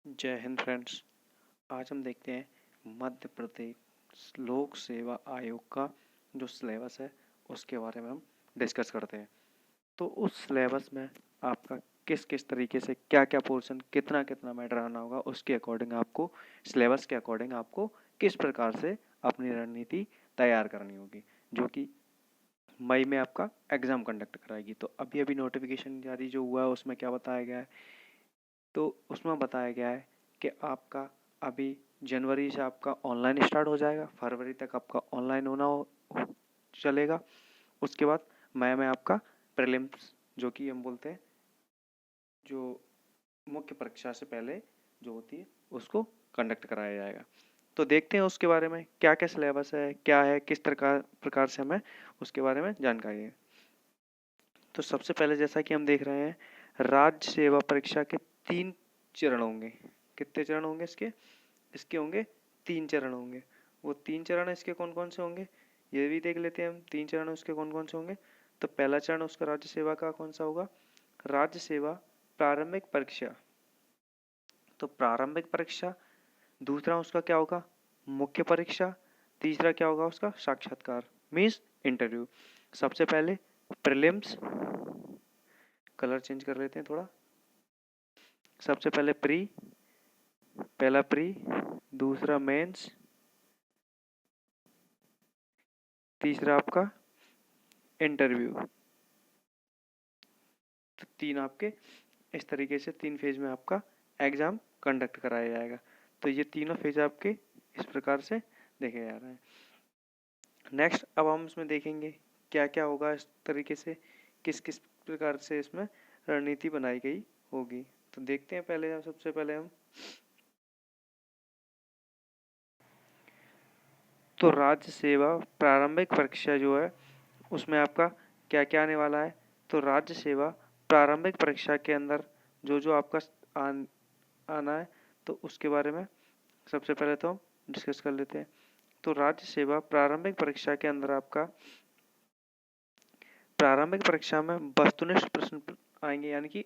जय हिंद फ्रेंड्स। आज हम देखते हैं मध्य प्रदेश लोक सेवा आयोग का जो सिलेबस है उसके बारे में हम डिस्कस करते हैं। तो उस सिलेबस में आपका किस किस तरीके से क्या क्या पोर्शन कितना कितना मैटर आना होगा, उसके अकॉर्डिंग आपको सिलेबस के अकॉर्डिंग आपको किस प्रकार से अपनी रणनीति तैयार करनी होगी, जो कि मई में आपका एग्ज़ाम कंडक्ट कराएगी। तो अभी अभी नोटिफिकेशन जारी जो हुआ है उसमें क्या बताया गया है, तो उसमें बताया गया है कि आपका अभी जनवरी से आपका ऑनलाइन स्टार्ट हो जाएगा, फरवरी तक आपका ऑनलाइन चलेगा। उसके बाद मई में आपका प्रीलिम्स, जो कि हम बोलते हैं जो मुख्य परीक्षा से पहले जो होती है उसको कंडक्ट कराया जाएगा। तो देखते हैं उसके बारे में क्या क्या सिलेबस है, क्या है, किस प्रकार से हमें उसके बारे में जानकारी है। तो सबसे पहले जैसा कि हम देख रहे हैं, राज्य सेवा परीक्षा के 3 चरण होंगे। कितने चरण होंगे इसके? इसके होंगे 3 चरण होंगे। वो 3 चरण इसके कौन कौन से होंगे ये भी देख लेते हैं हम। 3 चरण उसके कौन कौन से होंगे। तो पहला चरण उसका राज्य सेवा का कौन सा होगा? राज्य सेवा प्रारंभिक परीक्षा। तो प्रारंभिक परीक्षा। दूसरा उसका क्या होगा? मुख्य परीक्षा। तीसरा क्या होगा उसका? साक्षात्कार मीन्स इंटरव्यू। सबसे पहले प्रीलिम्स, कलर चेंज कर लेते हैं थोड़ा। सबसे पहले पहला प्री, दूसरा मेंस, तीसरा आपका इंटरव्यू। तो 3 आपके इस तरीके से 3 फेज में आपका एग्जाम कंडक्ट कराया जाएगा। तो ये तीनों फेज आपके इस प्रकार से देखे जा रहे हैं। नेक्स्ट अब हम इसमें देखेंगे क्या क्या होगा इस तरीके से, किस किस प्रकार से इसमें रणनीति बनाई गई होगी। तो देखते हैं पहले सबसे पहले हम तो राज्य सेवा प्रारंभिक परीक्षा जो है उसमें आपका क्या क्या आने वाला है। तो राज्य सेवा प्रारंभिक परीक्षा के अंदर जो जो आपका आना है तो उसके बारे में सबसे पहले तो हम डिस्कस कर लेते हैं। तो राज्य सेवा प्रारंभिक परीक्षा के अंदर आपका प्रारंभिक परीक्षा में वस्तुनिष्ठ प्रश्न आएंगे, यानी कि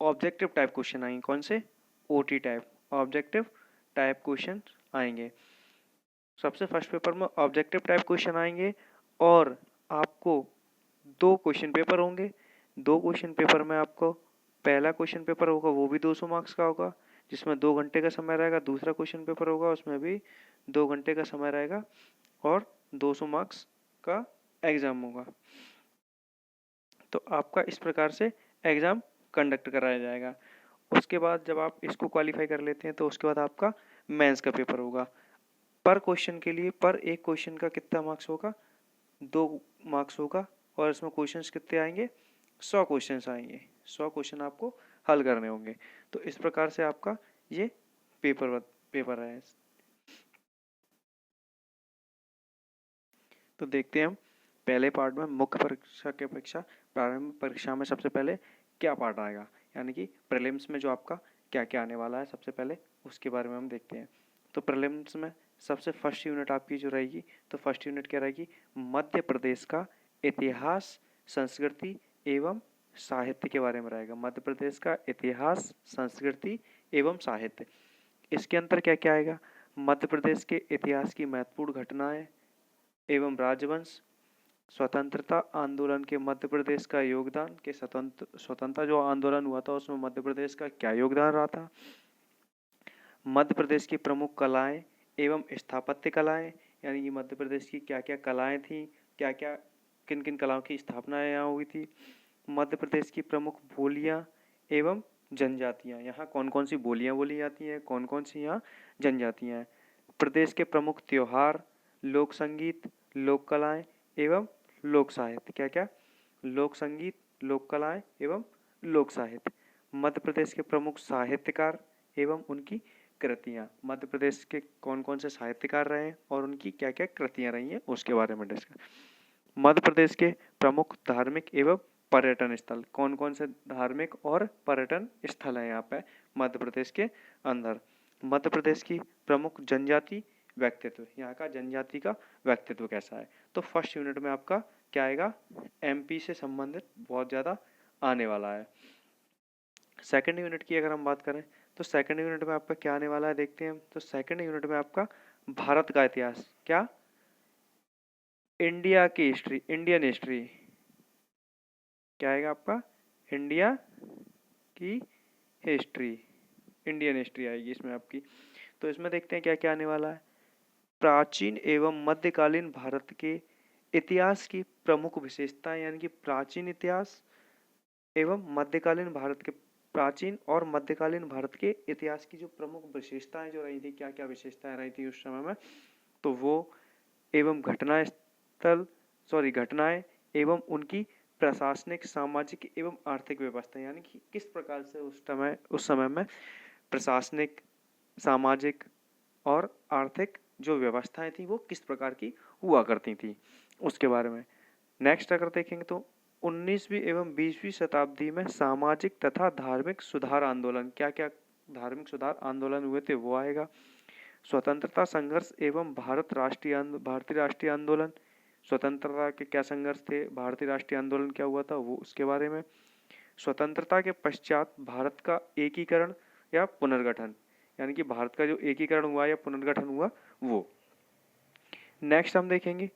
ऑब्जेक्टिव टाइप क्वेश्चन आएंगे। कौन से? OT type, objective type question आएंगे। सबसे फर्स्ट पेपर में ऑब्जेक्टिव टाइप क्वेश्चन आएंगे और आपको 2 क्वेश्चन पेपर होंगे। 2 क्वेश्चन पेपर में आपको पहला क्वेश्चन पेपर होगा वो भी 200 मार्क्स का होगा जिसमें 2 घंटे का समय रहेगा। दूसरा क्वेश्चन पेपर होगा उसमें भी 2 घंटे का समय रहेगा और 200 मार्क्स का एग्जाम होगा। तो आपका इस प्रकार से एग्जाम कंडक्ट कराया जाएगा। उसके बाद जब आप इसको क्वालिफाई कर लेते हैं तो उसके बाद आपका मेंस का पेपर होगा। पर क्वेश्चन के लिए पर एक क्वेश्चन का कितना मार्क्स होगा? 2 मार्क्स होगा और इसमें क्वेश्चंस कितने आएंगे? 100 क्वेश्चंस आएंगे। 100 क्वेश्चन आपको हल करने होंगे। तो इस प्रकार से आपका ये पेपर है। तो देखते हैं हम पहले पार्ट में मुख्य परीक्षा की अपेक्षा प्रारंभिक परीक्षा में सबसे पहले क्या पार्ट आएगा, यानी कि प्रीलिम्स में जो आपका क्या क्या आने वाला है सबसे पहले उसके बारे में हम देखते हैं। तो प्रीलिम्स में सबसे फर्स्ट यूनिट आपकी जो रहेगी, तो फर्स्ट यूनिट क्या रहेगी? मध्य प्रदेश का इतिहास, संस्कृति एवं साहित्य के बारे में रहेगा। मध्य प्रदेश का इतिहास, संस्कृति एवं साहित्य। इसके अंदर क्या क्या आएगा? मध्य प्रदेश के इतिहास की महत्वपूर्ण घटनाएं एवं राजवंश, स्वतंत्रता आंदोलन के मध्य प्रदेश का योगदान, के स्वतंत्रता जो आंदोलन हुआ था उसमें मध्य प्रदेश का क्या योगदान रहा था। मध्य प्रदेश की प्रमुख कलाएं एवं स्थापत्य कलाएं, यानी कि मध्य प्रदेश की क्या क्या कलाएं थी, क्या क्या किन किन कलाओं की स्थापना यहाँ हुई थी। मध्य प्रदेश की प्रमुख बोलियां एवं जनजातियां, यहाँ कौन कौन सी बोलियां बोली जाती हैं, कौन कौन सी यहाँ जनजातियां हैं। प्रदेश के प्रमुख त्योहार, लोक संगीत, लोक कलाएं एवं लोक साहित्य। क्या क्या? लोक संगीत, लोक कलाएं एवं लोक साहित्य। मध्य प्रदेश के प्रमुख साहित्यकार एवं उनकी कृतियाँ। मध्य प्रदेश के कौन कौन से साहित्यकार रहे हैं और उनकी क्या क्या कृतियाँ रही हैं उसके बारे में डिस्कस। मध्य प्रदेश के प्रमुख धार्मिक एवं पर्यटन स्थल, कौन कौन से धार्मिक और पर्यटन स्थल हैं यहाँ पे मध्य प्रदेश के अंदर। मध्य प्रदेश की प्रमुख जनजाति व्यक्तित्व, यहाँ का जनजाति का व्यक्तित्व कैसा है। तो फर्स्ट यूनिट में आपका क्या आएगा? एमपी से संबंधित बहुत ज़्यादा आने वाला है। सेकंड यूनिट की अगर हम बात करें तो सेकंड यूनिट में आपका क्या आने वाला है, देखते हैं हम। तो सेकंड यूनिट में आपका भारत का इतिहास, क्या, इंडिया की हिस्ट्री, इंडियन हिस्ट्री, क्या आएगा आपका, इंडिया की हिस्ट्री, इंडियन हिस्ट्री आएगी इसमें आपकी। तो इसमें देखते हैं क्या क्या आने वाला है। प्राचीन एवं मध्यकालीन भारत के इतिहास की प्रमुख विशेषताएं, यानी कि प्राचीन इतिहास एवं मध्यकालीन भारत के, प्राचीन और मध्यकालीन भारत के इतिहास की जो प्रमुख विशेषताएं जो रही थी, क्या क्या विशेषताएं रही थी उस समय में, तो वो एवं घटनाएं एवं उनकी प्रशासनिक, सामाजिक एवं आर्थिक व्यवस्था, यानी कि किस प्रकार से उस समय में प्रशासनिक, सामाजिक और आर्थिक जो व्यवस्थाएं थी वो किस प्रकार की हुआ करती थी, उसके बारे में। नेक्स्ट अगर देखेंगे तो 19वीं एवं 20वीं शताब्दी में सामाजिक तथा धार्मिक सुधार आंदोलन, क्या क्या धार्मिक सुधार आंदोलन हुए थे वो आएगा। स्वतंत्रता संघर्ष एवं भारतीय राष्ट्रीय आंदोलन, स्वतंत्रता के क्या संघर्ष थे, भारतीय राष्ट्रीय आंदोलन क्या हुआ था वो, उसके बारे में। स्वतंत्रता के पश्चात भारत का एकीकरण या पुनर्गठन, यानी कि भारत का जो एकीकरण हुआ या पुनर्गठन हुआ वो। नेक्स्ट हम देखेंगे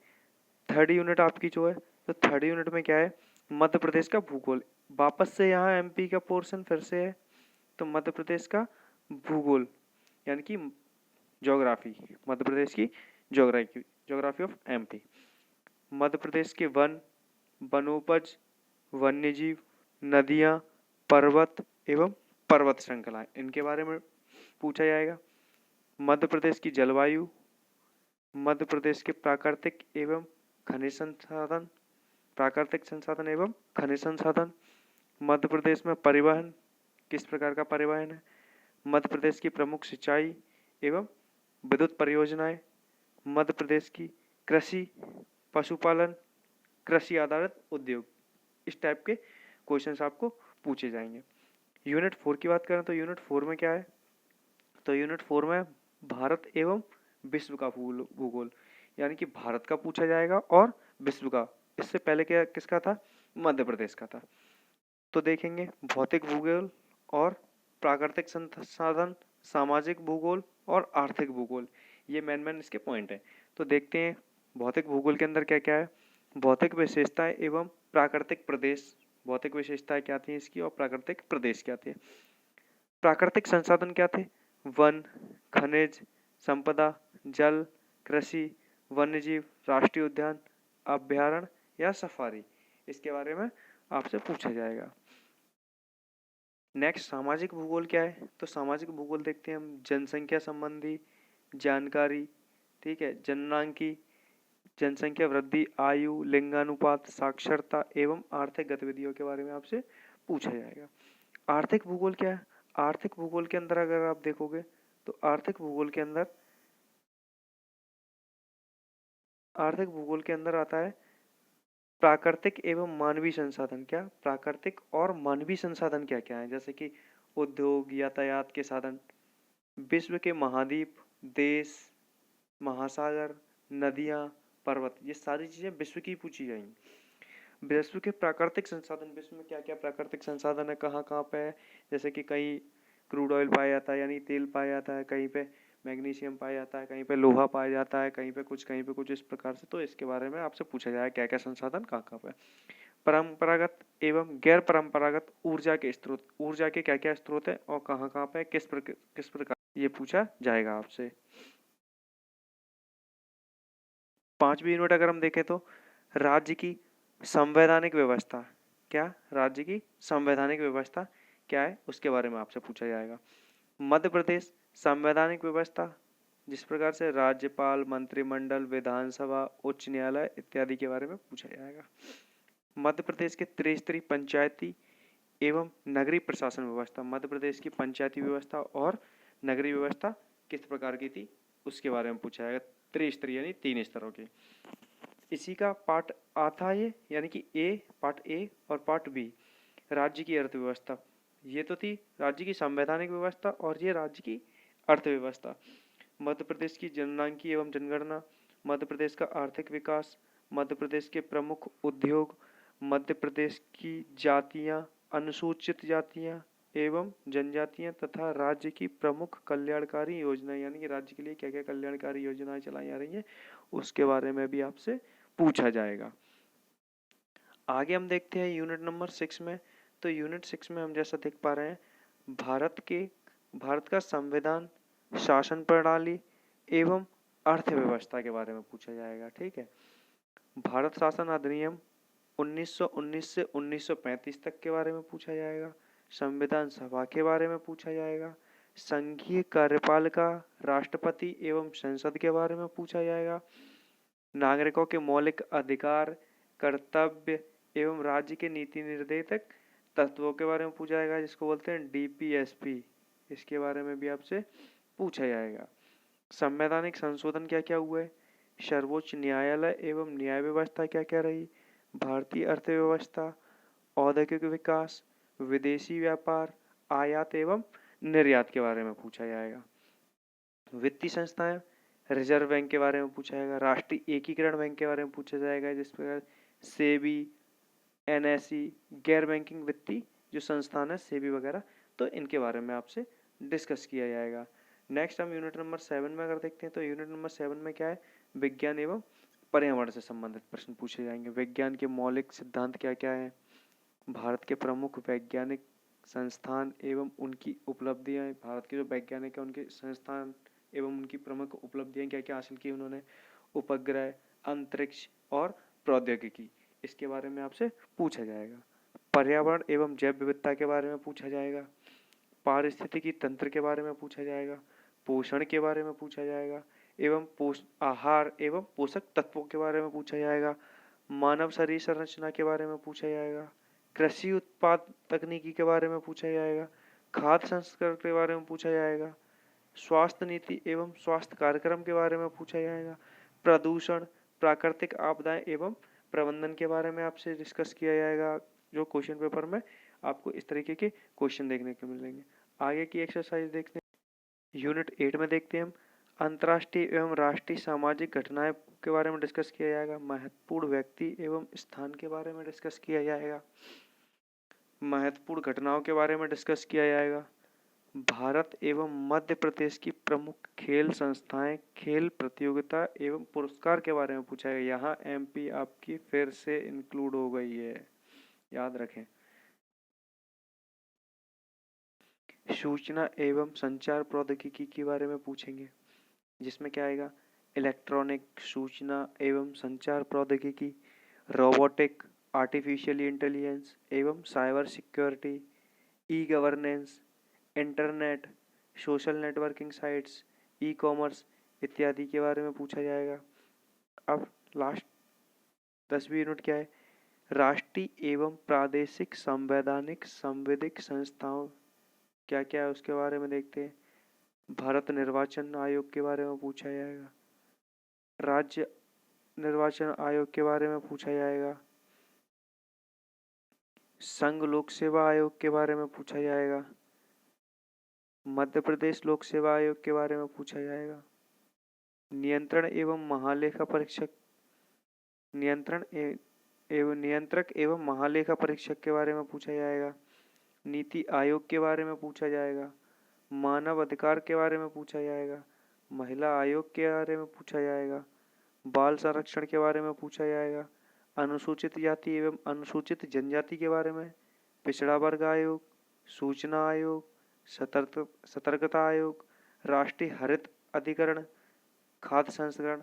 थर्ड यूनिट आपकी जो है, तो थर्ड यूनिट में क्या है, मध्य प्रदेश का भूगोल। वापस से यहाँ एमपी का पोर्शन फिर से है, तो मध्य प्रदेश का भूगोल यानी कि ज्योग्राफी, मध्य प्रदेश की geography of MP. Madhya Pradesh के वनोपज, वन्यजीव, नदियाँ, पर्वत एवं पर्वत श्रृंखलाएं, इनके बारे में पूछा जाएगा। मध्य प्रदेश की जलवायु, मध्य प्रदेश के प्राकृतिक संसाधन एवं खनिज संसाधन, मध्य प्रदेश में परिवहन, किस प्रकार का परिवहन है, मध्य प्रदेश की प्रमुख सिंचाई एवं विद्युत परियोजनाएं, मध्य प्रदेश की कृषि, पशुपालन, कृषि आधारित उद्योग, इस टाइप के क्वेश्चंस आपको पूछे जाएंगे। यूनिट 4 की बात करें तो यूनिट 4 में क्या है, तो यूनिट 4 में भारत एवं विश्व का भूगोल, यानी कि भारत का पूछा जाएगा और विश्व का। इससे पहले क्या किसका था, मध्य प्रदेश का था। तो देखेंगे भौतिक भूगोल और प्राकृतिक संसाधन, सामाजिक भूगोल और आर्थिक भूगोल, ये मेन इसके पॉइंट है। तो देखते हैं भौतिक भूगोल के अंदर क्या क्या है। भौतिक विशेषताएं एवं प्राकृतिक प्रदेश, भौतिक विशेषताएं क्या थी इसकी और प्राकृतिक प्रदेश क्या थे। प्राकृतिक संसाधन क्या थे, वन, खनिज संपदा, जल, कृषि, वन्यजीव, राष्ट्रीय उद्यान, अभ्यारण्य या सफारी, इसके बारे में आपसे पूछा जाएगा। नेक्स्ट सामाजिक भूगोल क्या है, तो सामाजिक भूगोल देखते हैं हम जनसंख्या संबंधी जानकारी, ठीक है, जननांकी, जनसंख्या वृद्धि, आयु, लिंगानुपात, साक्षरता एवं आर्थिक गतिविधियों के बारे में आपसे पूछा जाएगा। आर्थिक भूगोल क्या है, आर्थिक भूगोल के अंदर अगर आप देखोगे तो आर्थिक भूगोल के अंदर आता है प्राकृतिक एवं मानवीय संसाधन, क्या प्राकृतिक और मानवीय संसाधन क्या क्या है, जैसे कि उद्योग, यातायात के साधन, विश्व के महाद्वीप, देश, महासागर, नदियां, पर्वत, ये सारी चीजें विश्व की पूछी जाएंगी। विश्व के प्राकृतिक संसाधन, विश्व में क्या क्या प्राकृतिक संसाधन है, कहाँ कहाँ पे है, जैसे कि कहीं क्रूड ऑयल पाया जाता है यानी तेल पाया जाता है, कहीं पे मैग्नीशियम पाया जाता है, कहीं पे लोहा पाया जाता है, कहीं पे कुछ इस प्रकार से। तो इसके बारे में आपसे पूछा जाए क्या क्या संसाधन कहाँ कहाँ पे। परंपरागत एवं गैर परंपरागत ऊर्जा के स्रोत, ऊर्जा के क्या क्या स्रोत है और कहाँ कहाँ पे किस प्रकार, ये पूछा जाएगा आपसे। 5वीं यूनिट अगर हम देखें तो राज्य की संवैधानिक व्यवस्था, क्या राज्य की संवैधानिक व्यवस्था क्या है उसके बारे में आपसे पूछा जाएगा। मध्य प्रदेश संवैधानिक व्यवस्था, जिस प्रकार से राज्यपाल, मंत्रिमंडल, विधानसभा, उच्च न्यायालय इत्यादि के बारे में पूछा जाएगा। मध्य प्रदेश के त्रिस्तरीय पंचायती एवं नगरीय प्रशासन व्यवस्था, मध्य प्रदेश की पंचायती व्यवस्था और नगरीय व्यवस्था किस प्रकार की थी उसके बारे में पूछा जाएगा। त्रिस्तरीय यानी 3 स्तरों की। इसी का पार्ट आता है यानी कि पार्ट ए और पार्ट बी, राज्य की अर्थव्यवस्था, ये तो थी राज्य की संवैधानिक व्यवस्था और ये राज्य की अर्थव्यवस्था। मध्य प्रदेश की जननांकी एवं जनगणना, मध्य प्रदेश का आर्थिक विकास, मध्य प्रदेश के प्रमुख उद्योग, मध्य प्रदेश की जातियां, अनुसूचित जातियां एवं जनजातियां तथा राज्य की प्रमुख कल्याणकारी योजनाएं, यानी कि राज्य के लिए क्या क्या कल्याणकारी योजनाएं चलाई जा रही हैं उसके बारे में भी आपसे पूछा जाएगा। आगे हम देखते हैं यूनिट नंबर 6 में। तो यूनिट 6 में हम जैसा देख पा रहे हैं भारत का संविधान, शासन प्रणाली एवं अर्थव्यवस्था के बारे में पूछा जाएगा। ठीक है, भारत शासन अधिनियम 1919 से 1935 तक के बारे में पूछा जाएगा। संविधान सभा के बारे में पूछा जाएगा। संघीय कार्यपालिका, राष्ट्रपति एवं संसद के बारे में पूछा जाएगा। नागरिकों के मौलिक अधिकार, कर्तव्य एवं राज्य के नीति निर्देशक तत्वों के बारे में पूछा जाएगा, जिसको बोलते हैं डीपीएसपी। इसके बारे में भी आपसे पूछा जाएगा। संवैधानिक संशोधन क्या क्या हुए, सर्वोच्च न्यायालय एवं न्याय व्यवस्था क्या क्या रही, भारतीय अर्थव्यवस्था, औद्योगिक विकास, विदेशी व्यापार, आयात एवं निर्यात के बारे में पूछा जाएगा। वित्तीय संस्थाएं, रिजर्व बैंक के बारे में पूछा जाएगा। राष्ट्रीय एकीकरण बैंक के बारे में पूछा जाएगा, जिस प्रकार सेबी, एनएसई, गैर बैंकिंग वित्तीय जो संस्थान है सेबी वगैरह, तो इनके बारे में आपसे डिस्कस किया जाएगा। नेक्स्ट हम यूनिट नंबर 7 में अगर देखते हैं तो यूनिट नंबर 7 में क्या है, विज्ञान एवं पर्यावरण से संबंधित प्रश्न पूछे जाएंगे। विज्ञान के मौलिक सिद्धांत क्या क्या है, भारत के प्रमुख वैज्ञानिक संस्थान एवं उनकी उपलब्धियां, भारत के जो वैज्ञानिक है उनके संस्थान एवं उनकी प्रमुख उपलब्धियां क्या क्या हासिल की उन्होंने, उपग्रह, अंतरिक्ष और प्रौद्योगिकी, इसके बारे में आपसे पूछा जाएगा। पर्यावरण एवं जैव विविधता के बारे में पूछा जाएगा। पारिस्थितिकी तंत्र के बारे में पूछा जाएगा। पोषण के बारे में पूछा जाएगा एवं आहार एवं पोषक तत्वों के बारे में पूछा जाएगा। मानव शरीर संरचना के बारे में पूछा जाएगा। कृषि उत्पाद तकनीकी के बारे में पूछा जाएगा। खाद्य संस्करण के बारे में पूछा जाएगा। स्वास्थ्य नीति एवं स्वास्थ्य कार्यक्रम के बारे में पूछा जाएगा। प्रदूषण, प्राकृतिक आपदाएं एवं प्रबंधन के बारे में आपसे डिस्कस किया जाएगा। जो क्वेश्चन पेपर में आपको इस तरीके के क्वेश्चन देखने को मिलेंगे। आगे की एक्सरसाइज देखते हैं। यूनिट 8 में देखते हैं हम अंतर्राष्ट्रीय एवं राष्ट्रीय सामाजिक घटनाएं के बारे में डिस्कस किया जाएगा। महत्वपूर्ण व्यक्ति एवं स्थान के बारे में डिस्कस किया जाएगा। महत्वपूर्ण घटनाओं के बारे में डिस्कस किया जाएगा। भारत एवं मध्य प्रदेश की प्रमुख खेल संस्थाएं, खेल प्रतियोगिता एवं पुरस्कार के बारे में पूछा है। यहाँ एमपी आपकी फिर से इंक्लूड हो गई है, याद रखें। सूचना एवं संचार प्रौद्योगिकी के बारे में पूछेंगे, जिसमें क्या आएगा, इलेक्ट्रॉनिक, सूचना एवं संचार प्रौद्योगिकी, रोबोटिक, आर्टिफिशियल इंटेलिजेंस एवं cyber security, e governance, internet, social networking sites, e commerce इत्यादि के बारे में पूछा जाएगा। अब लास्ट 10वीं यूनिट क्या है, राष्ट्रीय एवं प्रादेशिक संवैधानिक संविधिक संस्थाओं क्या क्या है उसके बारे में देखते हैं। भारत निर्वाचन आयोग के बारे में पूछा जाएगा। राज्य निर्वाचन आयोग के बारे में पूछा जाएगा। संघ लोक सेवा आयोग के बारे में पूछा जाएगा। मध्य प्रदेश लोक सेवा आयोग के बारे में पूछा जाएगा। नियंत्रण एवं महालेखा परीक्षक, नियंत्रक एवं महालेखा परीक्षक के बारे में पूछा जाएगा। नीति आयोग के बारे में पूछा जाएगा। मानव अधिकार के बारे में पूछा जाएगा। महिला आयोग के बारे में पूछा जाएगा। बाल संरक्षण के बारे में पूछा जाएगा। अनुसूचित जाति एवं अनुसूचित जनजाति के बारे में, पिछड़ा वर्ग आयोग, सूचना आयोग, सतर्कता आयोग, राष्ट्रीय हरित अधिकरण, खाद्य संस्करण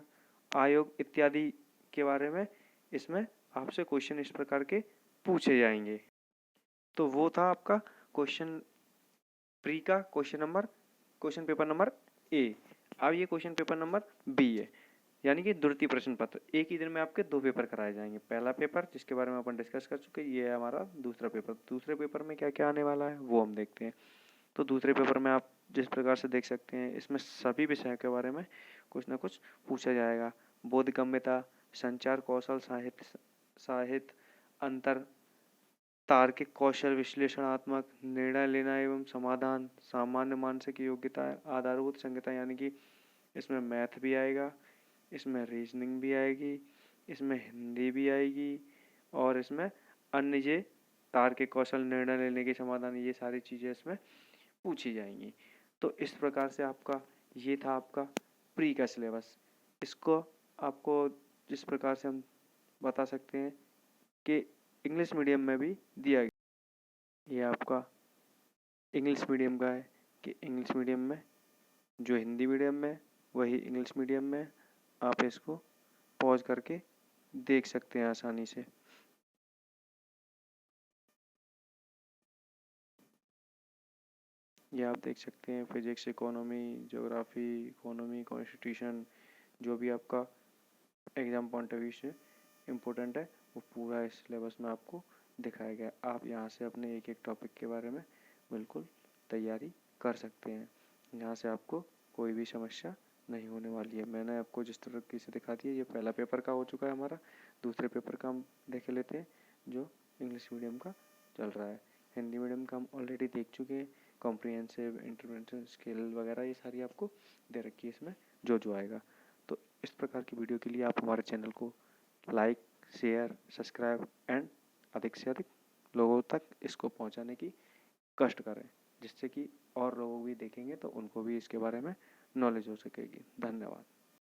आयोग इत्यादि के बारे में इसमें आपसे क्वेश्चन इस प्रकार के पूछे जाएंगे। तो वो था आपका क्वेश्चन प्री का क्वेश्चन पेपर नंबर ए। अब ये क्वेश्चन पेपर नंबर बी है, यानी कि द्वितीय प्रश्न पत्र। एक ही दिन में आपके 2 पेपर कराए जाएंगे। पहला पेपर जिसके बारे में अपन डिस्कस कर चुके, ये है हमारा दूसरा पेपर। दूसरे पेपर में क्या क्या आने वाला है वो हम देखते हैं। तो दूसरे पेपर में आप जिस प्रकार से देख सकते हैं, इसमें सभी विषयों के बारे में कुछ ना कुछ पूछा जाएगा। बोधगम्यता, संचार कौशल, साहित्य, अंतर, तार्किक कौशल, विश्लेषणात्मक, निर्णय लेना एवं समाधान, सामान्य मानसिक योग्यता, आधारभूत संगीता, यानी कि इसमें मैथ भी आएगा, इसमें रीजनिंग भी आएगी, इसमें हिंदी भी आएगी और इसमें अन्य तार्किक कौशल, निर्णय लेने के समाधान, ये सारी चीज़ें इसमें पूछी जाएंगी। तो इस प्रकार से आपका ये था आपका प्री का सिलेबस। इसको आपको जिस प्रकार से हम बता सकते हैं कि इंग्लिश मीडियम में भी दिया गया। ये आपका इंग्लिश मीडियम का है कि इंग्लिश मीडियम में जो हिंदी मीडियम में वही इंग्लिश मीडियम में, आप इसको पॉज करके देख सकते हैं आसानी से। ये आप देख सकते हैं physics, economy, geography, economy, constitution, जो भी आपका एग्जाम पॉइंट ऑफ व्यू से इम्पोर्टेंट है वो पूरा इस सिलेबस में आपको दिखाया गया। आप यहाँ से अपने एक एक टॉपिक के बारे में बिल्कुल तैयारी कर सकते हैं। यहाँ से आपको कोई भी समस्या नहीं होने वाली है। मैंने आपको जिस तरीके से दिखा दिया, ये पहला पेपर का हो चुका है हमारा। दूसरे पेपर का हम देख लेते हैं जो इंग्लिश मीडियम का चल रहा है। हिंदी मीडियम का हम ऑलरेडी देख चुके हैं। कॉम्प्रिहेंसिव, इंटरवेंशन स्किल वगैरह ये सारी आपको दे रखी है इसमें जो जो आएगा। तो इस प्रकार की वीडियो के लिए आप हमारे चैनल को लाइक, शेयर, सब्सक्राइब एंड अधिक से अधिक लोगों तक इसको पहुंचाने की कष्ट करें, जिससे कि और लोग भी देखेंगे तो उनको भी इसके बारे में नॉलेज हो सकेगी। धन्यवाद।